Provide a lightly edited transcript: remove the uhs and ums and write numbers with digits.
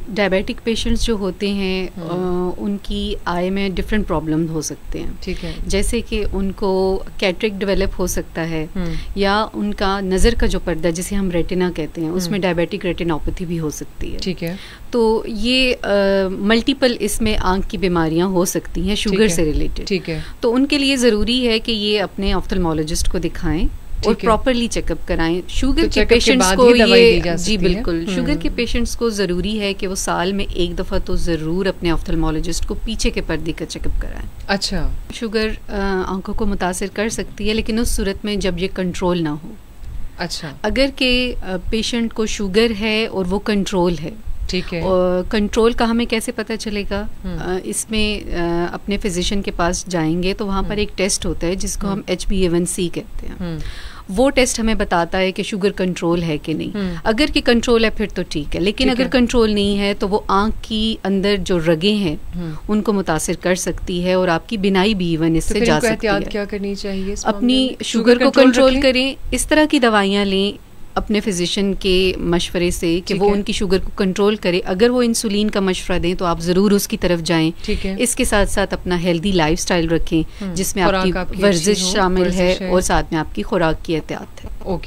Diabetic patients جو ہوتے ہیں ان کی آئی میں ڈفرینٹ پرابلم ہو سکتے ہیں. ٹھیک ہے. جیسے کہ ان کو کیٹریک ڈیولپ ہو سکتا ہے, یا ان کا نظر کا جو پردہ جسے ہم ریٹنا کہتے ہیں اس میں ڈائبیٹک ریٹینوپیتھی بھی ہو سکتی ہے. ٹھیک ہے. تو یہ ملٹیپل اس میں آنکھ کی بیماریاں ہو سکتی ہیں شوگر سے ریلیٹڈ. ٹھیک ہے. تو ان کے لیے ضروری ہے کہ یہ اپنے آپتھلمولوجسٹ کو دکھائیں اور پراپرلی چیک اپ کرائیں. شوگر کے پیشنٹس کو یہ جی بالکل, شوگر کے پیشنٹس کو ضروری ہے کہ وہ سال میں ایک دفعہ تو ضرور اپنے آپتھلمولوجسٹ کو پیچھے کے پردے کا چیک اپ کرائیں. اچھا. شوگر آنکھوں کو متاثر کر سکتی ہے لیکن اس صورت میں جب یہ کنٹرول نہ ہو. اچھا. اگر کہ پیشنٹ کو شوگر ہے اور وہ کنٹرول ہے, ٹھیک ہے, کنٹرول کا ہمیں کیسے پتہ چلے گا؟ اس میں اپنے فزیشین کے پاس جائیں گے تو وہاں پر ایک ٹیسٹ ہوتا ہے جس کو ہم HbA1c کہتے ہیں. وہ ٹیسٹ ہمیں بتاتا ہے کہ شوگر کنٹرول ہے کہ نہیں. اگر کہ کنٹرول ہے پھر تو ٹھیک ہے, لیکن اگر کنٹرول نہیں ہے تو وہ آنکھ کی اندر جو رگیں ہیں ان کو متاثر کر سکتی ہے اور آپ کی بینائی بھی ایون اس سے جا سکتی ہے. احتیاط کیا کرنی چاہیے؟ اپنی شوگر کو کنٹرول کریں, اس طرح کی دوائیاں لیں اپنے فزیشین کے مشورے سے کہ وہ ان کی شوگر کو کنٹرول کرے. اگر وہ انسولین کا مشورہ دیں تو آپ ضرور اس کی طرف جائیں. اس کے ساتھ ساتھ اپنا ہیلدی لائف سٹائل رکھیں جس میں آپ کی ورزش شامل ہے اور ساتھ میں آپ کی خوراک کی احتیاط ہے. اوکے.